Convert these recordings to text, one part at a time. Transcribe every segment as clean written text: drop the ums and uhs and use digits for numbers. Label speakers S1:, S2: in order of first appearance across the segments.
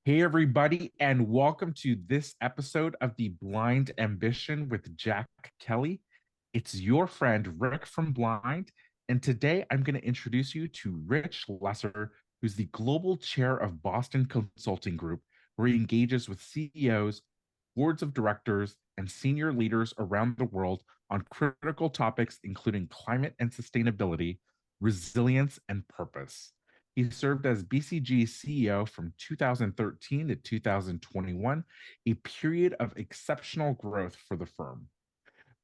S1: Hey, everybody, and welcome to this episode of The Blind Ambition with Jack Kelly. It's your friend Rick from Blind, and today I'm going to introduce you to Rich Lesser, who's the global chair of Boston Consulting Group, where he engages with CEOs, boards of directors, and senior leaders around the world on critical topics including climate and sustainability, resilience, and purpose. He served as BCG CEO from 2013 to 2021, a period of exceptional growth for the firm.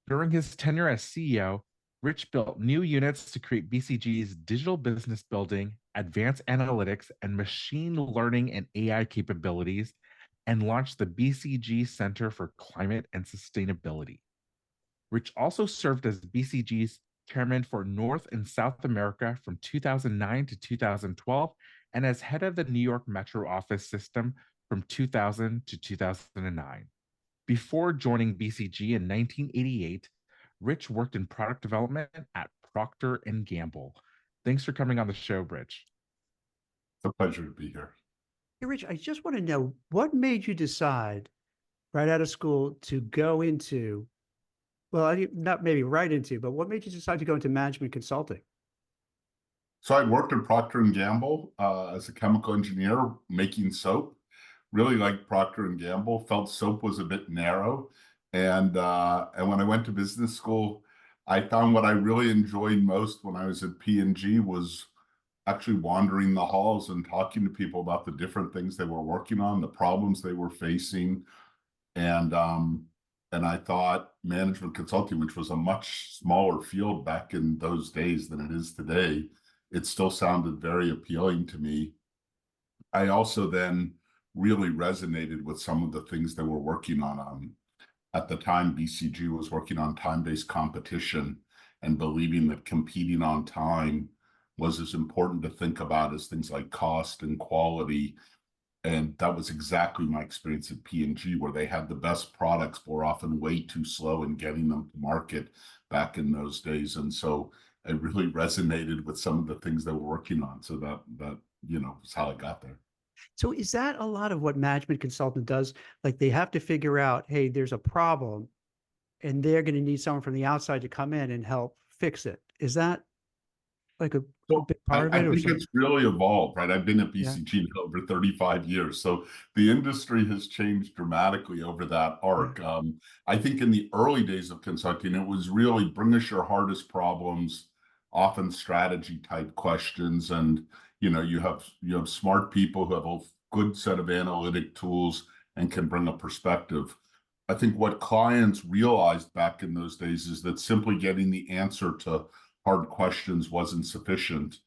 S1: During his tenure as CEO, Rich built new units to create BCG's digital business building, advanced analytics, and machine learning and AI capabilities, and launched the BCG Center for Climate and Sustainability. Rich also served as BCG's chairman for North and South America from 2009 to 2012, and as head of the New York Metro office system from 2000 to 2009. Before joining BCG in 1988, Rich worked in product development at Procter Gamble. Thanks for coming on the show, Rich.
S2: It's a pleasure to be here.
S3: Hey, Rich, I just want to know what made you decide right out of school to go into, not maybe right into, but what made you decide to go into management consulting?
S2: So I worked at Procter & Gamble as a chemical engineer making soap. Really liked Procter & Gamble, felt soap was a bit narrow. And when I went to business school, I found what I really enjoyed most when I was at P&G was actually wandering the halls and talking to people about the different things they were working on, the problems they were facing. And I thought management consulting, which was a much smaller field back in those days than it is today, it still sounded very appealing to me. I also then really resonated with some of the things they were working on. At the time, BCG was working on time-based competition and believing that competing on time was as important to think about as things like cost and quality. And that was exactly my experience at P&G, where they had the best products, but were often way too slow in getting them to market back in those days. And so I really resonated with some of the things they were working on. So that was how I got there.
S3: So is that a lot of what management consultant does? Like they have to figure out, hey, there's a problem and they're going to need someone from the outside to come in and help fix it. Is that like a
S2: So
S3: big
S2: I,
S3: part of
S2: I
S3: it or
S2: think
S3: something?
S2: it's really evolved, right? I've been at
S3: Yeah.
S2: BCG now over 35 years. So the industry has changed dramatically over that
S3: Yeah.
S2: arc. I think in the early days of consulting, it was really bring us your hardest problems, often strategy type questions. And you have smart people who have a good set of analytic tools and can bring a perspective. I think what clients realized back in those days is that simply getting the answer to hard questions wasn't sufficient.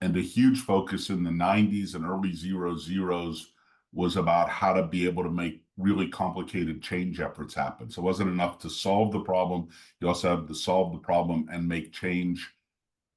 S2: And a huge focus in the 90s and early zeros was about how to be able to make really complicated change efforts happen. So it wasn't enough to solve the problem. You also have to solve the problem and make change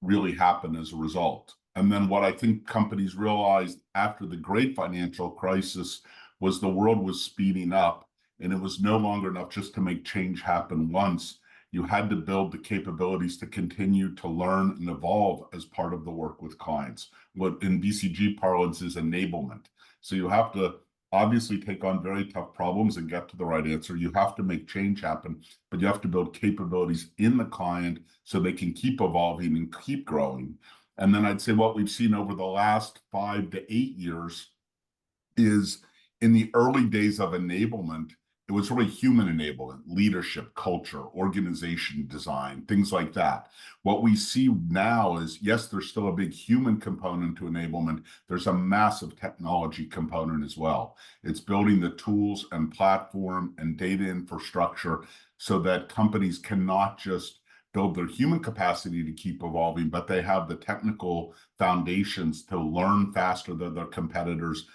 S2: really happen as a result. And then what I think companies realized after the great financial crisis was the world was speeding up, and it was no longer enough just to make change happen once. You had to build the capabilities to continue to learn and evolve as part of the work with clients. What in BCG parlance is enablement. So you have to obviously take on very tough problems and get to the right answer. You have to make change happen, but you have to build capabilities in the client so they can keep evolving and keep growing. And then I'd say what we've seen over the last 5 to 8 years is in the early days of enablement, it was really human enablement, leadership, culture, organization design, things like that. What we see now is, yes, there's still a big human component to enablement. There's a massive technology component as well. It's building the tools and platform and data infrastructure so that companies cannot just build their human capacity to keep evolving, but they have the technical foundations to learn faster than their competitors,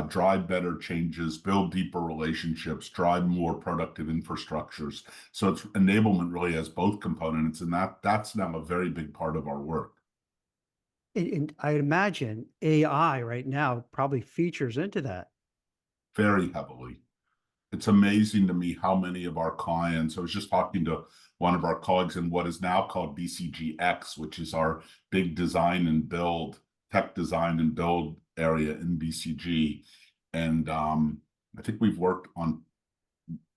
S2: drive better changes, build deeper relationships, drive more productive infrastructures. So it's enablement really has both components, and that's now a very big part of our work.
S3: And I imagine AI right now probably features into that.
S2: Very heavily. It's amazing to me how many of our clients, I was just talking to one of our colleagues in what is now called BCGX, which is our big design and build, tech design and build area in BCG. And I think we've worked on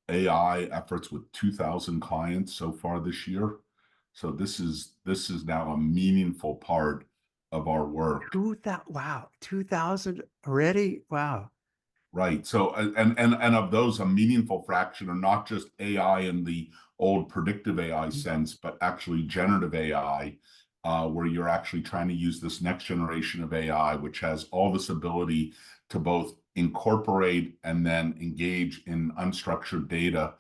S2: AI efforts with 2,000 clients so far this year. So this is now a meaningful part of our work.
S3: 2,000, wow, 2,000 already? Wow.
S2: Right. So and of those, a meaningful fraction are not just AI in the old predictive AI sense, but actually generative AI, where you're actually trying to use this next generation of AI, which has all this ability to both incorporate and then engage in unstructured data,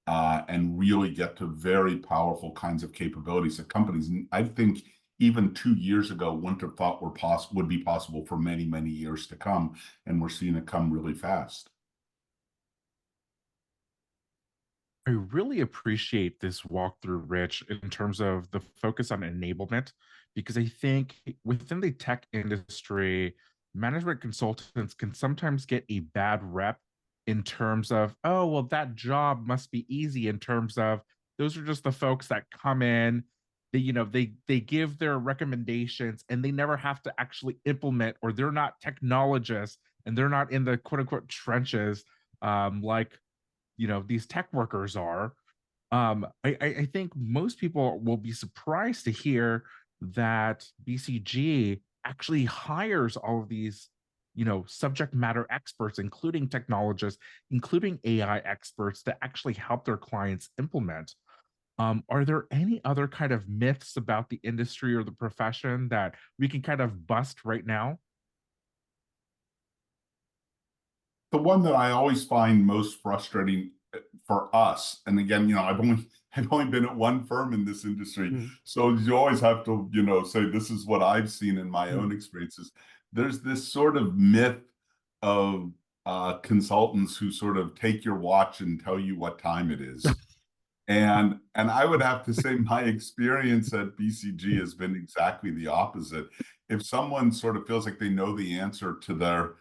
S2: and really get to very powerful kinds of capabilities that companies, I think, even 2 years ago wouldn't have thought would be possible for many, many years to come, and we're seeing it come really fast.
S1: I really appreciate this walkthrough, Rich, in terms of the focus on enablement, because I think within the tech industry, management consultants can sometimes get a bad rep in terms of, oh, well, that job must be easy, in terms of those are just the folks that come in, they give their recommendations and they never have to actually implement, or they're not technologists and they're not in the quote unquote trenches, like these tech workers are. I think most people will be surprised to hear that BCG actually hires all of these subject matter experts, including technologists, including AI experts, to actually help their clients implement. Are there any other kind of myths about the industry or the profession that we can kind of bust right now?
S2: The one that I always find most frustrating for us, and again, I've only been at one firm in this industry, so you always have to, say this is what I've seen in my own experiences. There's this sort of myth of consultants who sort of take your watch and tell you what time it is. And I would have to say my experience at BCG has been exactly the opposite. If someone sort of feels like they know the answer to their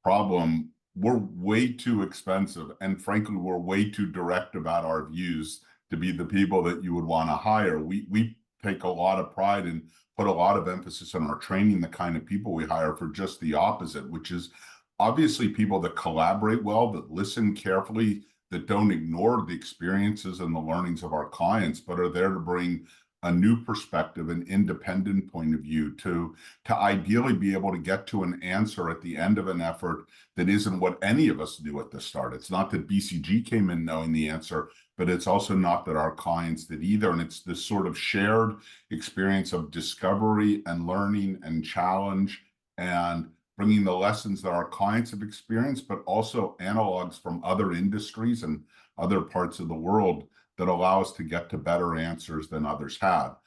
S2: problem, we're way too expensive. And frankly, we're way too direct about our views to be the people that you would want to hire. We take a lot of pride and put a lot of emphasis on our training, the kind of people we hire, for just the opposite, which is obviously people that collaborate well, that listen carefully, that don't ignore the experiences and the learnings of our clients, but are there to bring a new perspective, an independent point of view, to ideally be able to get to an answer at the end of an effort that isn't what any of us knew at the start. It's not that BCG came in knowing the answer, but it's also not that our clients did either. And it's this sort of shared experience of discovery and learning and challenge, and bringing the lessons that our clients have experienced, but also analogs from other industries and other parts of the world that allow us to get to better answers than others have.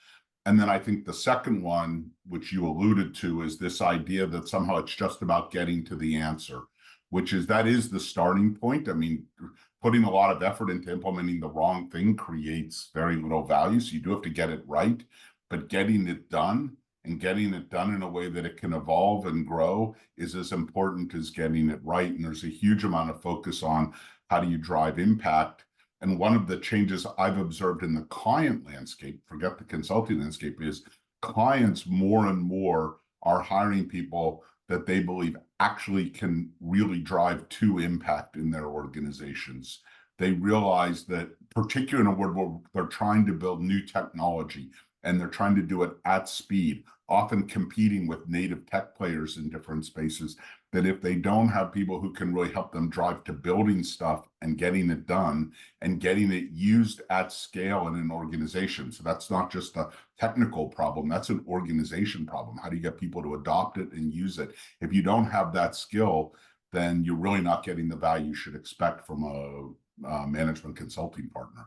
S2: And then I think the second one, which you alluded to, is this idea that somehow it's just about getting to the answer, that is the starting point. I mean, putting a lot of effort into implementing the wrong thing creates very little value. So you do have to get it right, but getting it done, and getting it done in a way that it can evolve and grow, is as important as getting it right. And there's a huge amount of focus on how do you drive impact. And one of the changes I've observed in the client landscape, forget the consulting landscape, is clients more and more are hiring people that they believe actually can really drive to impact in their organizations. They realize that, particularly in a world where they're trying to build new technology and they're trying to do it at speed, often competing with native tech players in different spaces, that if they don't have people who can really help them drive to building stuff and getting it done and getting it used at scale in an organization. So that's not just a technical problem, that's an organization problem. How do you get people to adopt it and use it? If you don't have that skill, then you're really not getting the value you should expect from a management consulting partner.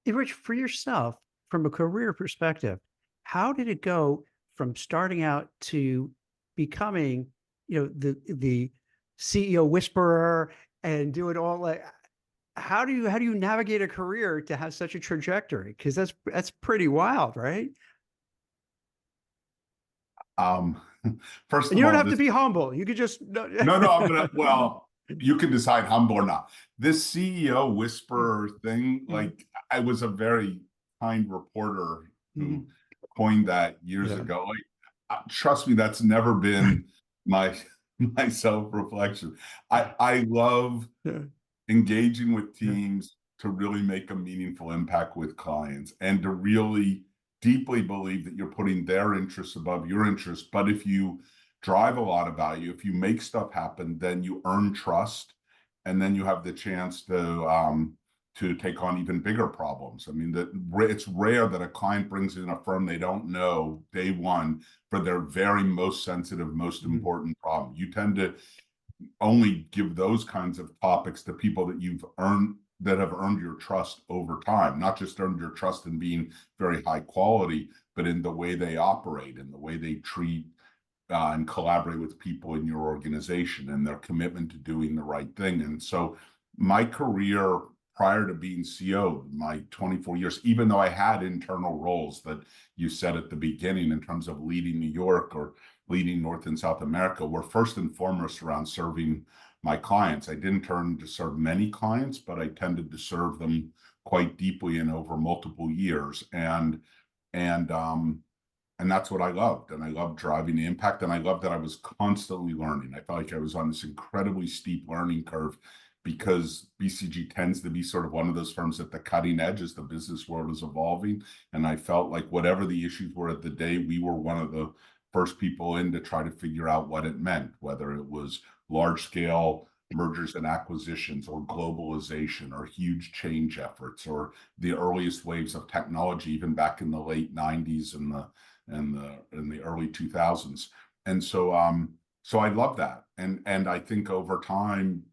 S3: Hey, Rich, for yourself, from a career perspective, how did it go from starting out to becoming, the CEO whisperer and do it all? Like, how do you navigate a career to have such a trajectory? Because that's pretty wild, right?
S2: First
S3: And
S2: of
S3: you don't
S2: all,
S3: have to be humble. You could just
S2: no, I'm gonna, well, you can decide humble or not. This CEO whisperer thing, like, I was a very kind reporter who coined that years ago. Like, trust me, that's never been my my self-reflection. I love
S3: Yeah.
S2: engaging with
S3: Yeah.
S2: teams to really make a meaningful impact with clients and to really deeply believe that you're putting their interests above your interests. But if you drive a lot of value, if you make stuff happen, then you earn trust, and then you have the chance to take on even bigger problems. I mean, it's rare that a client brings in a firm they don't know day one for their very most sensitive, most
S3: Mhm.
S2: important problem. You tend to only give those kinds of topics to people that you've earned, that have earned your trust over time, not just earned your trust in being very high quality, but in the way they operate, in the way they treat and collaborate with people in your organization, and their commitment to doing the right thing. And so my career prior to being CEO, my 24 years, even though I had internal roles that you said at the beginning in terms of leading New York or leading North and South America, were first and foremost around serving my clients. I didn't turn to serve many clients, but I tended to serve them quite deeply and over multiple years. And and that's what I loved. And I loved driving the impact. And I loved that I was constantly learning. I felt like I was on this incredibly steep learning curve, because BCG tends to be sort of one of those firms at the cutting edge as the business world is evolving. And I felt like whatever the issues were of the day, we were one of the first people in to try to figure out what it meant, whether it was large scale mergers and acquisitions or globalization or huge change efforts or the earliest waves of technology, even back in the late 90s and in the early 2000s. And so I love that. And I think over time,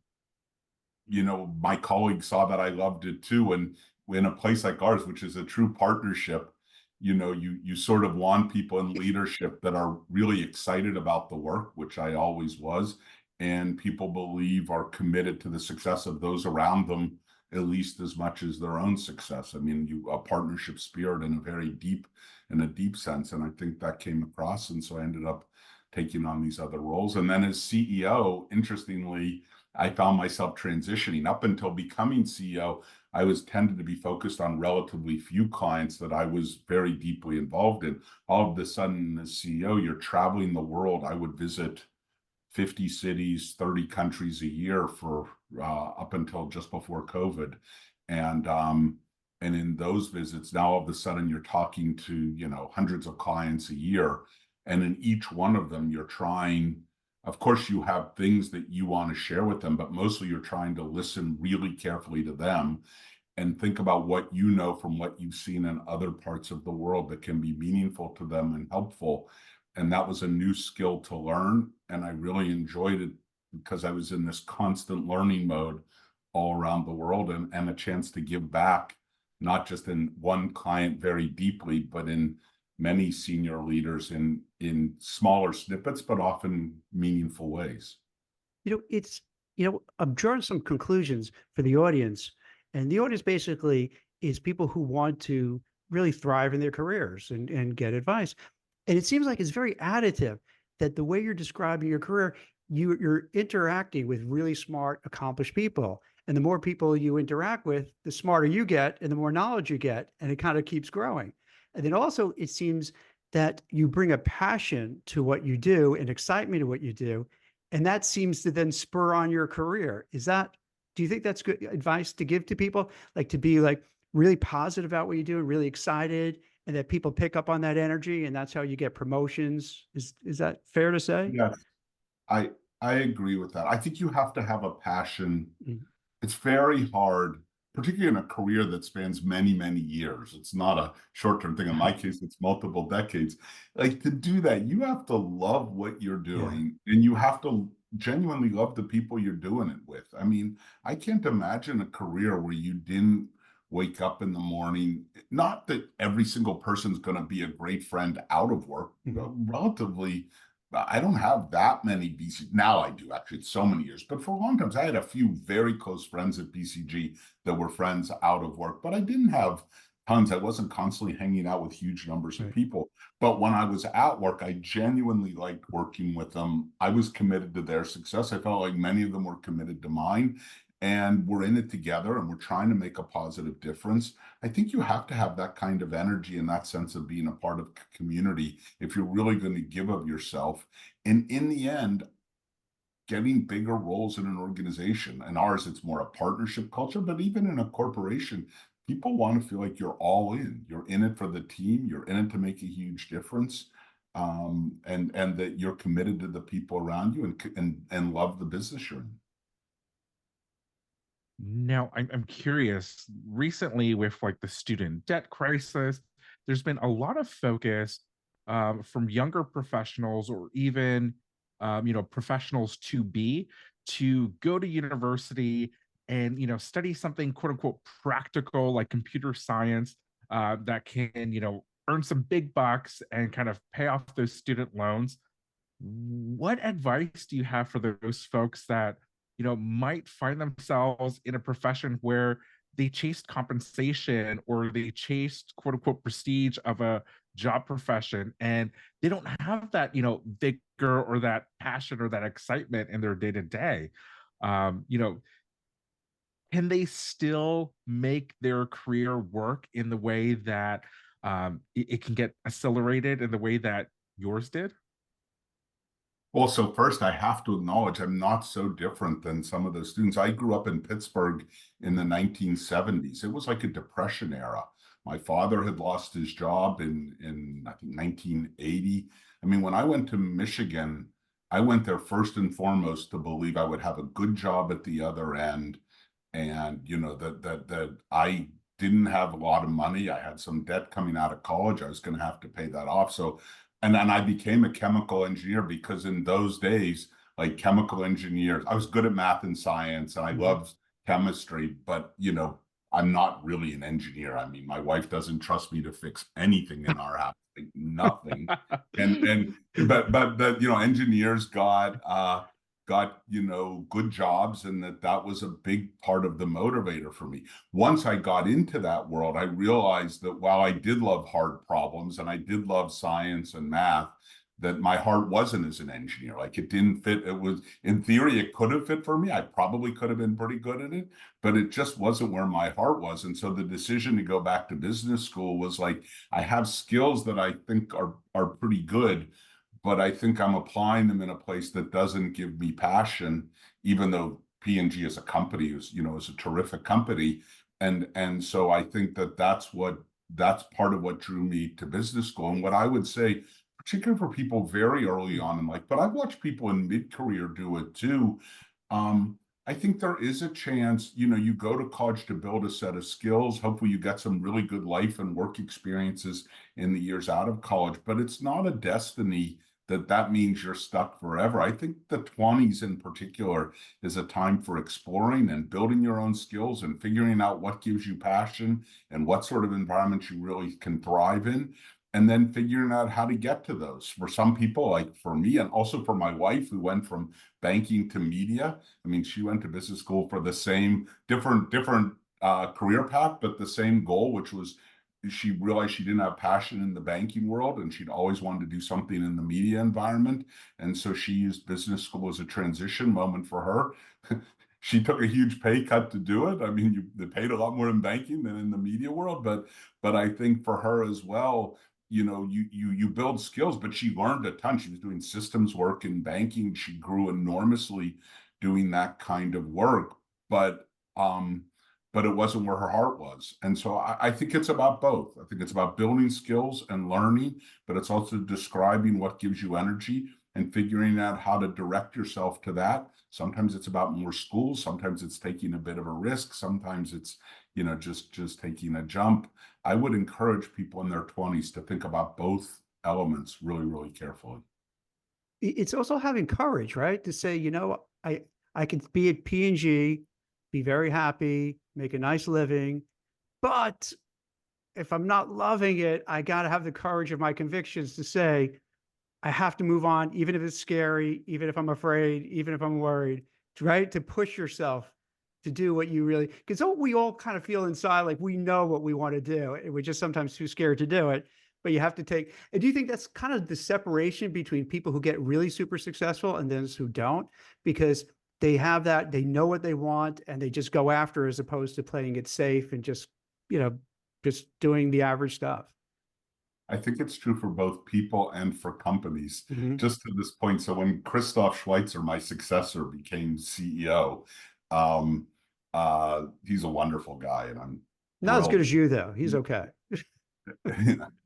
S2: my colleagues saw that I loved it too. And in a place like ours, which is a true partnership, you sort of want people in leadership that are really excited about the work, which I always was, and people believe are committed to the success of those around them at least as much as their own success. I mean, a partnership spirit in a deep sense. And I think that came across. And so I ended up taking on these other roles. And then as CEO, interestingly, I found myself transitioning. Up until becoming CEO, I was tended to be focused on relatively few clients that I was very deeply involved in. All of a sudden, as CEO, you're traveling the world. I would visit 50 cities, 30 countries a year for up until just before COVID. And in those visits, now all of a sudden you're talking to, hundreds of clients a year. And in each one of them, you're trying, of course, you have things that you want to share with them, but mostly you're trying to listen really carefully to them and think about what you know from what you've seen in other parts of the world that can be meaningful to them and helpful. And that was a new skill to learn. And I really enjoyed it because I was in this constant learning mode all around the world, and a chance to give back, not just in one client very deeply, but in many senior leaders in smaller snippets, but often meaningful ways.
S3: It's, I'm drawing some conclusions for the audience. And the audience basically is people who want to really thrive in their careers and get advice. And it seems like it's very additive that the way you're describing your career, you're interacting with really smart, accomplished people. And the more people you interact with, the smarter you get and the more knowledge you get. And it kind of keeps growing. And then also, it seems that you bring a passion to what you do and excitement to what you do. And that seems to then spur on your career. Do you think that's good advice to give to people? Like to be like really positive about what you do and really excited, and that people pick up on that energy, and that's how you get promotions. Is that fair to say?
S2: Yes, I I agree with that. I think you have to have a passion.
S3: Mhm.
S2: It's very hard, particularly in a career that spans many, many years. It's not a short-term thing. In my case, it's multiple decades. Like, to do that, you have to love what you're
S3: Yeah.
S2: doing, and you have to genuinely love the people you're doing it with. I mean, I can't imagine a career where you didn't wake up in the morning. Not that every single person's going to be a great friend out of work,
S3: Mhm.
S2: relatively. I don't have that many BC. Now I do, actually. It's so many years. But for a long time, I had a few very close friends at BCG that were friends out of work. But I didn't have tons. I wasn't constantly hanging out with huge numbers of
S3: Right.
S2: people. But when I was at work, I genuinely liked working with them. I was committed to their success. I felt like many of them were committed to mine. And we're in it together, and we're trying to make a positive difference. I think you have to have that kind of energy and that sense of being a part of community if you're really going to give of yourself. And in the end, getting bigger roles in an organization. And ours, it's more a partnership culture, but even in a corporation, people want to feel like you're all in. You're in it for the team. You're in it to make a huge difference, and that you're committed to the people around you and love the business you're in.
S1: Now, I'm curious. Recently, with like the student debt crisis, there's been a lot of focus from younger professionals, or even professionals to be, to go to university and study something quote unquote practical, like computer science, that can earn some big bucks and kind of pay off those student loans. What advice do you have for those folks that might find themselves in a profession where they chased compensation, or they chased quote unquote prestige of a job profession, and they don't have that vigor or that passion or that excitement in their day to day? Can they still make their career work in the way that it can get accelerated in the way that yours did?
S2: Well, so first I have to acknowledge I'm not so different than some of those students. I grew up in Pittsburgh in the 1970s. It was like a depression era. My father had lost his job in I think 1980. I mean, when I went to Michigan, I went there first and foremost to believe I would have a good job at the other end, and that I didn't have a lot of money. I had some debt coming out of college. I was going to have to pay that off. So, and then I became a chemical engineer, because in those days, like chemical engineers, I was good at math and science, and I loved chemistry, but I'm not really an engineer. I mean, my wife doesn't trust me to fix anything in our house, like nothing. But engineers got good jobs, and that was a big part of the motivator for me. Once I got into that world, I realized that while I did love hard problems and I did love science and math, that my heart wasn't as an engineer. Like, it didn't fit. It was, in theory, it could have fit for me. I probably could have been pretty good at it, but it just wasn't where my heart was. And so the decision to go back to business school was like, I have skills that I think are pretty good, but I think I'm applying them in a place that doesn't give me passion, even though P&G as a company is a terrific company. And so I think that's part of what drew me to business school. And what I would say, particularly for people very early on in life, but I've watched people in mid-career do it too. I think there is a chance, you go to college to build a set of skills. Hopefully you get some really good life and work experiences in the years out of college, but it's not a destiny that means you're stuck forever. I think the 20s in particular is a time for exploring and building your own skills and figuring out what gives you passion and what sort of environments you really can thrive in, and then figuring out how to get to those. For some people, like for me, and also for my wife, who went from banking to media. I mean, she went to business school for the same different career path, but the same goal, which was, she realized she didn't have passion in the banking world, and she'd always wanted to do something in the media environment. And so she used business school as a transition moment for her. She took a huge pay cut to do it. I mean, they paid a lot more in banking than in the media world, but I think for her as well, you build skills, but she learned a ton. She was doing systems work in banking. She grew enormously doing that kind of work, but it wasn't where her heart was. And so I think it's about both. I think it's about building skills and learning, but it's also describing what gives you energy and figuring out how to direct yourself to that. Sometimes it's about more school. Sometimes it's taking a bit of a risk. Sometimes it's, just taking a jump. I would encourage people in their 20s to think about both elements really, really carefully.
S3: It's also having courage, right? To say, I can be at P&G, be very happy, make a nice living, but if I'm not loving it, I got to have the courage of my convictions to say, I have to move on, even if it's scary, even if I'm afraid, even if I'm worried, right? To push yourself to do what you really, because we all kind of feel inside like we know what we want to do, and we're just sometimes too scared to do it. But you have to take, and do you think that's kind of the separation between people who get really super successful and those who don't? Because they have that, they know what they want, and they just go after, as opposed to playing it safe and just, just doing the average stuff.
S2: I think it's true for both people and for companies.
S3: Mhm.
S2: Just to this point, so when Christoph Schweitzer, my successor, became CEO, he's a wonderful guy, and I'm
S3: Not as good
S2: thrilled.
S3: as you, though. He's okay.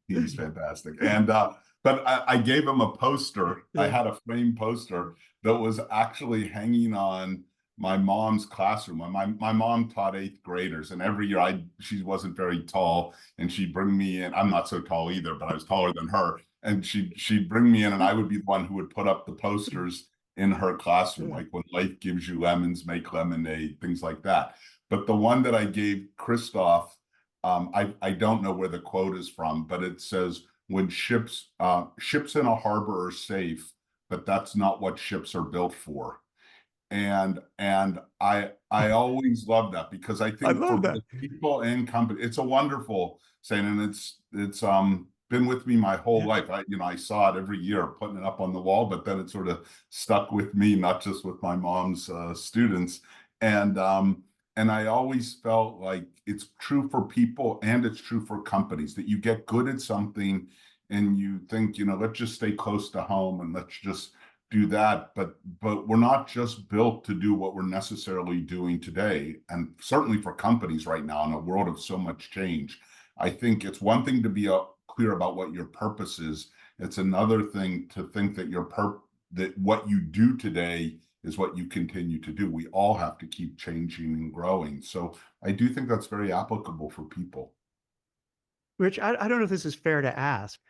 S2: He's fantastic. And but I gave him a poster. I
S3: Yeah.
S2: had a framed poster that was actually hanging on my mom's classroom. My mom taught eighth graders, and every year she wasn't very tall, and she'd bring me in. I'm not so tall either, but I was taller than her. And she'd bring me in, and I would be the one who would put up the posters in her classroom,
S3: Yeah.
S2: like when life gives you lemons, make lemonade, things like that. But the one that I gave Christoph, I don't know where the quote is from, but it says, when ships in a harbor are safe, but that's not what ships are built for. And I always love that, because I
S3: I
S2: think for
S3: love that.
S2: both people and company, it's a wonderful saying, and it's been with me my whole
S3: Yeah.
S2: life. I saw it every year, putting it up on the wall, but then it sort of stuck with me, not just with my mom's students. And I always felt like it's true for people and it's true for companies, that you get good at something and you think, let's just stay close to home and let's just do that. But we're not just built to do what we're necessarily doing today. And certainly for companies right now, in a world of so much change, I think it's one thing to be clear about what your purpose is. It's another thing to think that that what you do today is what you continue to do. We all have to keep changing and growing. So I do think that's very applicable for people.
S3: Rich, I don't know if this is fair to ask,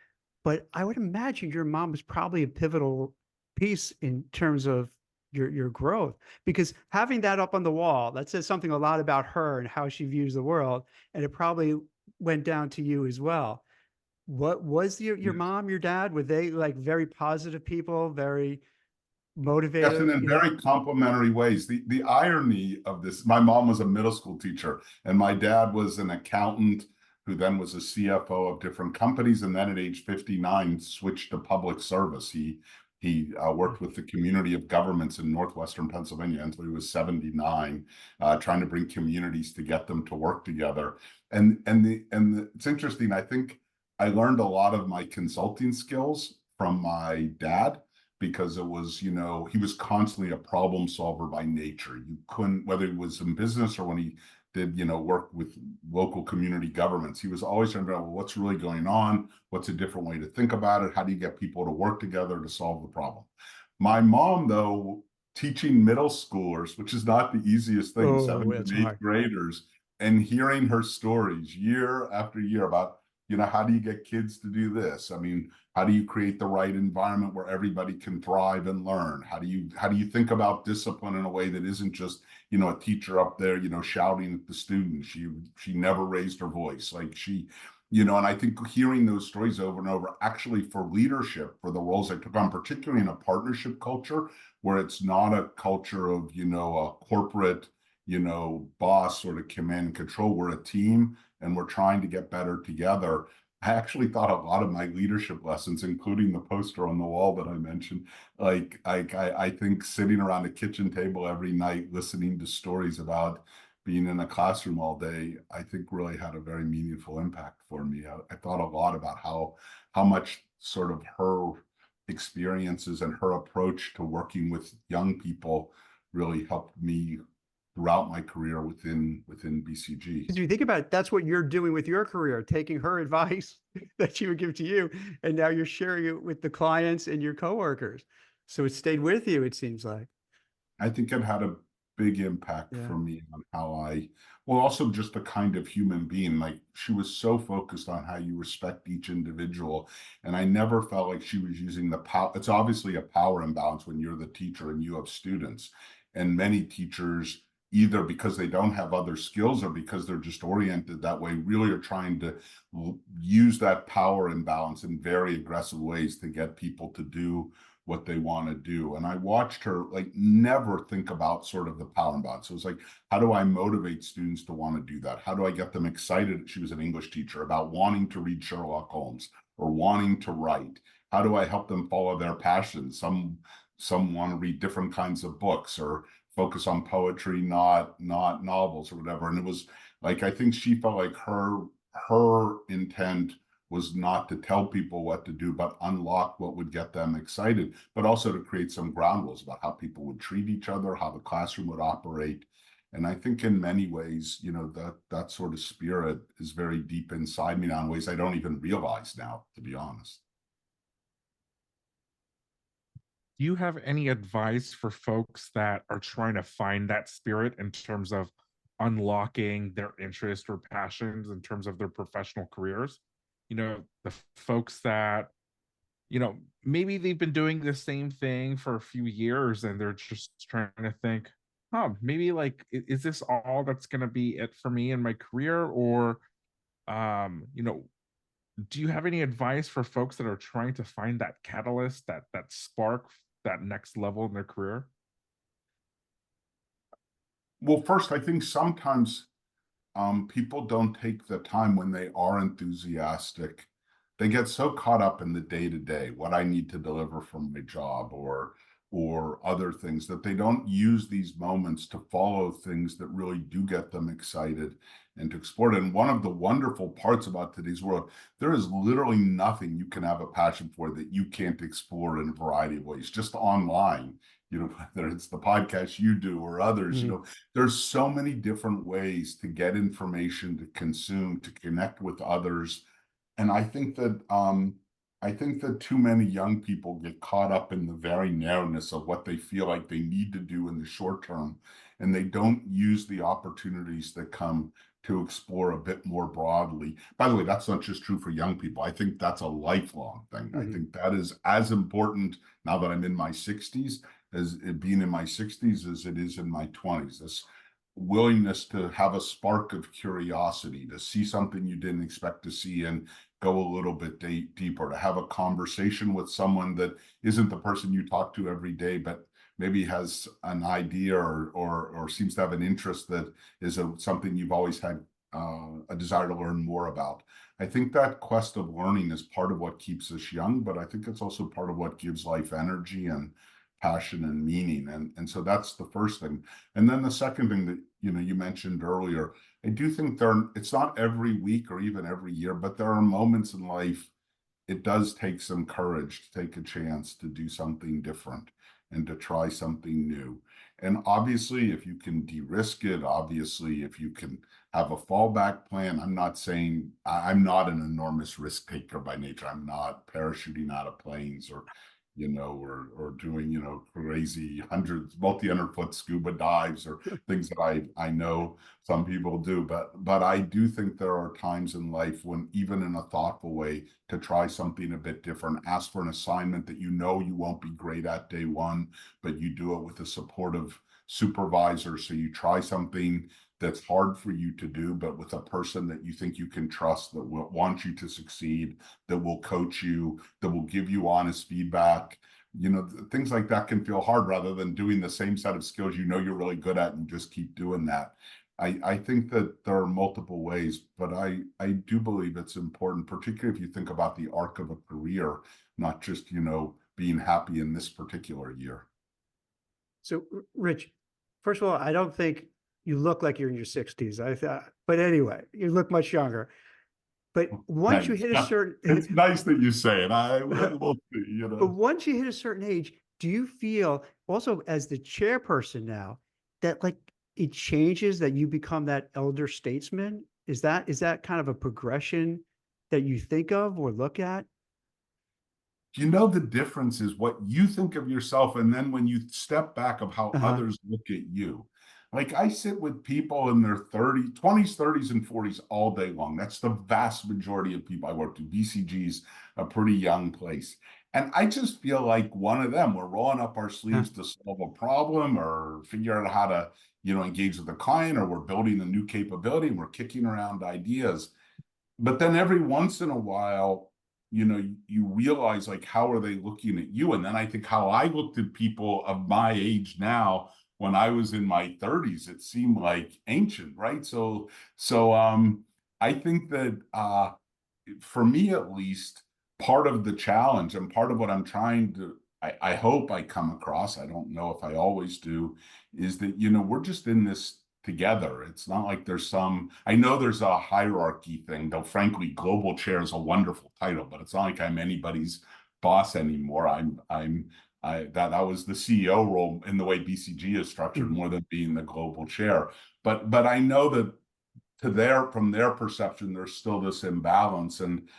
S3: but I would imagine your mom was probably a pivotal piece in terms of your growth, because having that up on the wall, that says something a lot about her and how she views the world. And it probably went down to you as well. What was your mom, your dad? Were they like very positive people, very
S2: Yes, and
S3: motivative,
S2: in
S3: you know?
S2: very complimentary ways. The irony of this, my mom was a middle school teacher, and my dad was an accountant who then was a CFO of different companies, and then at age 59 switched to public service. He worked with the community of governments in northwestern Pennsylvania until he was 79, trying to bring communities to get them to work together. It's interesting. I think I learned a lot of my consulting skills from my dad, because it was, he was constantly a problem solver by nature. You couldn't, whether he was in business or when he did, work with local community governments, he was always trying to figure out, well, what's really going on? What's a different way to think about it? How do you get people to work together to solve the problem? My mom, though, teaching middle schoolers, which is not the easiest thing,
S3: Oh,
S2: seventh
S3: that's
S2: and eighth
S3: hard.
S2: graders, and hearing her stories year after year about, how do you get kids to do this? I mean, how do you create the right environment where everybody can thrive and learn? How do you think about discipline in a way that isn't just, a teacher up there, shouting at the students? She never raised her voice. Like and I think hearing those stories over and over, actually for leadership, for the roles I took on, particularly in a partnership culture where it's not a culture of, a corporate, boss sort of command and control. We're a team and we're trying to get better together. I actually thought a lot of my leadership lessons, including the poster on the wall that I mentioned, like I think sitting around a kitchen table every night, listening to stories about being in a classroom all day, I think really had a very meaningful impact for me. I thought a lot about how much sort of her experiences and her approach to working with young people really helped me throughout my career within BCG.
S3: Because you think about it, that's what you're doing with your career, taking her advice that she would give to you, and now you're sharing it with the clients and your coworkers. So it stayed with you, it seems like.
S2: I think it had a big impact
S3: Yeah.
S2: for me on well, also just the kind of human being. Like, she was so focused on how you respect each individual. And I never felt like she was using the power. It's obviously a power imbalance when you're the teacher and you have students. And many teachers, either because they don't have other skills or because they're just oriented that way, really are trying to use that power imbalance in very aggressive ways to get people to do what they want to do. And I watched her like never think about sort of the power imbalance. So it was like, how do I motivate students to want to do that? How do I get them excited? She was an English teacher, about wanting to read Sherlock Holmes or wanting to write. How do I help them follow their passions? Some want to read different kinds of books or focus on poetry, not novels or whatever. And it was like, I think she felt like her intent was not to tell people what to do, but unlock what would get them excited, but also to create some ground rules about how people would treat each other, how the classroom would operate. And I think in many ways, that sort of spirit is very deep inside me now in ways I don't even realize now, to be honest.
S1: Do you have any advice for folks that are trying to find that spirit in terms of unlocking their interest or passions in terms of their professional careers? The folks that, maybe they've been doing the same thing for a few years and they're just trying to think, maybe like, is this all that's going to be it for me in my career? Or, do you have any advice for folks that are trying to find that catalyst, that spark, that next level in their career?
S2: Well, first, I think sometimes people don't take the time when they are enthusiastic. They get so caught up in the day-to-day, what I need to deliver from my job or other things, that they don't use these moments to follow things that really do get them excited and to explore it. And one of the wonderful parts about today's world, there is literally nothing you can have a passion for that you can't explore in a variety of ways, just online. Whether it's the podcast you do or others, there's so many different ways to get information, to consume, to connect with others. And I think that too many young people get caught up in the very narrowness of what they feel like they need to do in the short term, and they don't use the opportunities that come to explore a bit more broadly. By the way, that's not just true for young people. I think that's a lifelong thing. I think that is as important now that I'm in my 60s as it being in my 60s as it is in my 20s. This willingness to have a spark of curiosity, to see something you didn't expect to see and go a little bit deeper, to have a conversation with someone that isn't the person you talk to every day, but maybe has an idea or seems to have an interest that is something you've always had a desire to learn more about. I think that quest of learning is part of what keeps us young, but I think it's also part of what gives life energy and passion and meaning. And so that's the first thing. And then the second thing that you mentioned earlier, I do think it's not every week or even every year, but there are moments in life it does take some courage to take a chance to do something different and to try something new. And obviously, if you can de-risk it, obviously, if you can have a fallback plan, I'm not saying I'm not an enormous risk taker by nature. I'm not parachuting out of planes or doing, crazy multi-100-foot scuba dives or things that I know some people do. But I do think there are times in life when, even in a thoughtful way, to try something a bit different, ask for an assignment that you won't be great at day one, but you do it with a supportive supervisor. So you try something that's hard for you to do, but with a person that you think you can trust, that will want you to succeed, that will coach you, that will give you honest feedback. Things like that can feel hard rather than doing the same set of skills you're really good at and just keep doing that. I think that there are multiple ways, but I do believe it's important, particularly if you think about the arc of a career, not just, being happy in this particular year.
S3: So, Rich, first of all, I don't think you look like you're in your 60s. I thought, but anyway, you look much younger. But once you hit a certain,
S2: it's nice that you say it. I will,
S3: But once you hit a certain age, do you feel also as the chairperson now that like it changes, that you become that elder statesman? Is that kind of a progression that you think of or look at?
S2: The difference is what you think of yourself, and then when you step back of how others look at you. Like, I sit with people in their 20s, 30s, and 40s all day long. That's the vast majority of people I work with. BCG's a pretty young place. And I just feel like one of them. We're rolling up our sleeves to solve a problem or figure out how to, engage with the client, or we're building a new capability and we're kicking around ideas. But then every once in a while, you realize, like, how are they looking at you? And then I think how I looked at people of my age now, when I was in my 30s, it seemed like ancient, right? So I think that for me, at least, part of the challenge and part of what I'm trying to, I hope I come across, I don't know if I always do, is that, we're just in this together. It's not like there's some, I know there's a hierarchy thing, though frankly, global chair is a wonderful title, but it's not like I'm anybody's boss anymore. That was the CEO role in the way BCG is structured more than being the global chair. But I know that from their perception, there's still this imbalance. And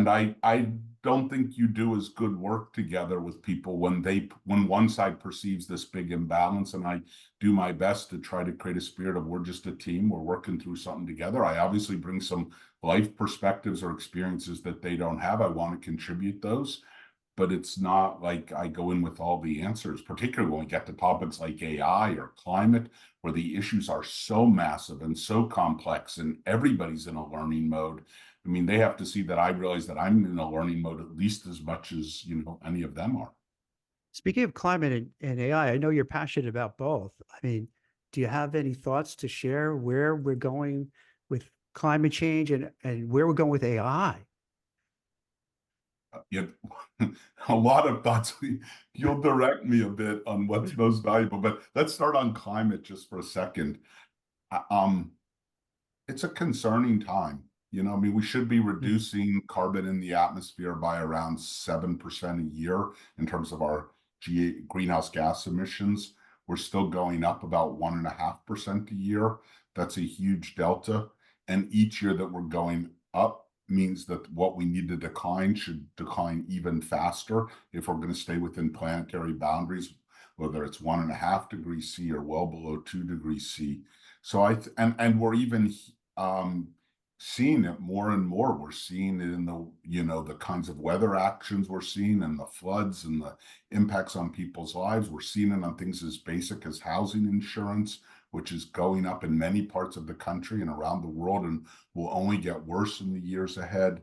S2: I don't think you do as good work together with people when one side perceives this big imbalance. And I do my best to try to create a spirit of we're just a team, we're working through something together. I obviously bring some life perspectives or experiences that they don't have. I want to contribute those, but it's not like I go in with all the answers, particularly when we get to topics like AI or climate, where the issues are so massive and so complex and everybody's in a learning mode. I mean, they have to see that I realize that I'm in a learning mode at least as much as, any of them are.
S3: Speaking of climate and AI, I know you're passionate about both. I mean, do you have any thoughts to share where we're going with climate change and where we're going with AI?
S2: A lot of thoughts. You'll direct me a bit on what's most valuable, but let's start on climate just for a second. It's a concerning time. I mean, we should be reducing carbon in the atmosphere by around 7% a year in terms of our greenhouse gas emissions. We're still going up about 1.5% a year. That's a huge delta. And each year that we're going up means that what we need to decline should decline even faster if we're going to stay within planetary boundaries, whether it's 1.5 degrees C or well below 2 degrees C. So and we're even seeing it more and more. We're seeing it in the kinds of weather actions we're seeing and the floods and the impacts on people's lives. We're seeing it on things as basic as housing insurance, which is going up in many parts of the country and around the world and will only get worse in the years ahead.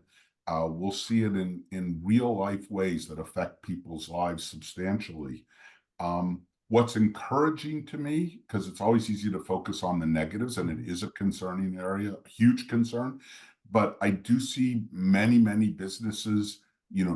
S2: We'll see it in real life ways that affect people's lives substantially. What's encouraging to me, because it's always easy to focus on the negatives, and it is a concerning area, a huge concern, but I do see many, many businesses,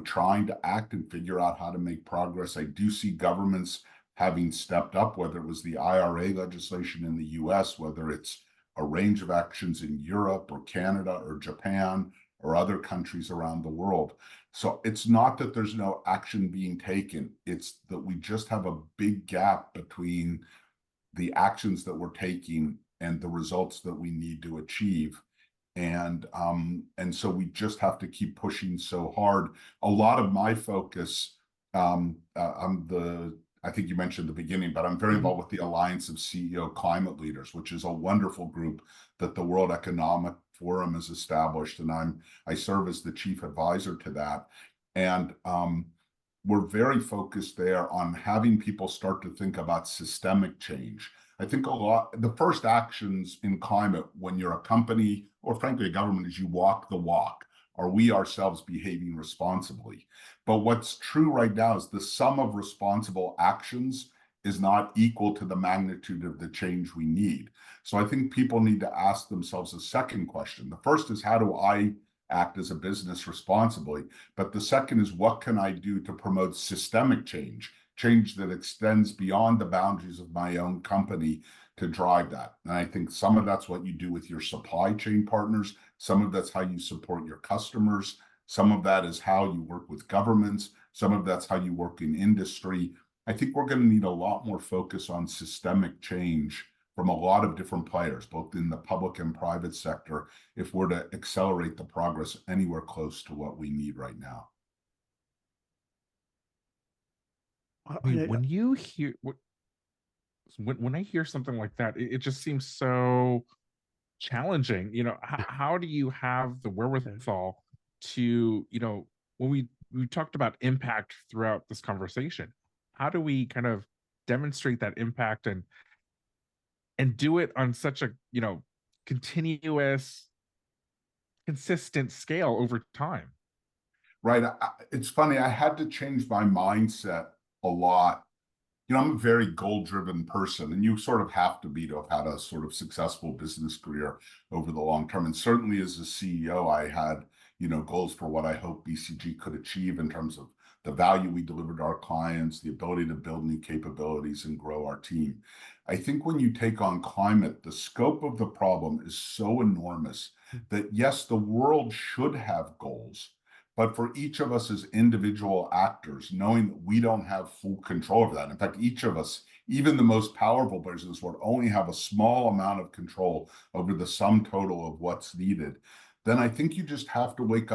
S2: trying to act and figure out how to make progress. I do see governments having stepped up, whether it was the IRA legislation in the US, whether it's a range of actions in Europe or Canada or Japan or other countries around the world. So it's not that there's no action being taken. It's that we just have a big gap between the actions that we're taking and the results that we need to achieve. And so we just have to keep pushing so hard. A lot of my focus, I think you mentioned at the beginning, but I'm very involved with the Alliance of CEO Climate Leaders, which is a wonderful group that the World Economic Forum has established, and I serve as the chief advisor to that. And we're very focused there on having people start to think about systemic change. I think the first actions in climate when you're a company or frankly a government is you walk the walk. Are we ourselves behaving responsibly? But what's true right now is the sum of responsible actions is not equal to the magnitude of the change we need. So I think people need to ask themselves a second question. The first is, how do I act as a business responsibly? But the second is, what can I do to promote systemic change that extends beyond the boundaries of my own company to drive that? And I think some of that's what you do with your supply chain partners. Some of that's how you support your customers. Some of that is how you work with governments. Some of that's how you work in industry. I think we're going to need a lot more focus on systemic change from a lot of different players, both in the public and private sector, if we're to accelerate the progress anywhere close to what we need right now.
S1: I mean, when you hear when I hear something like that, it just seems so challenging. How do you have the wherewithal to, when we talked about impact throughout this conversation, how do we kind of demonstrate that impact and do it on such a, continuous, consistent scale over time?
S2: Right. It's funny. I had to change my mindset a lot. I'm a very goal-driven person, and you sort of have to be to have had a sort of successful business career over the long term. And certainly as a CEO, I had, goals for what I hope BCG could achieve in terms of the value we deliver to our clients, the ability to build new capabilities and grow our team. I think when you take on climate, the scope of the problem is so enormous that yes, the world should have goals, but for each of us as individual actors, knowing that we don't have full control over that. In fact, each of us, even the most powerful players in this world, only have a small amount of control over the sum total of what's needed. Then I think you just have to wake up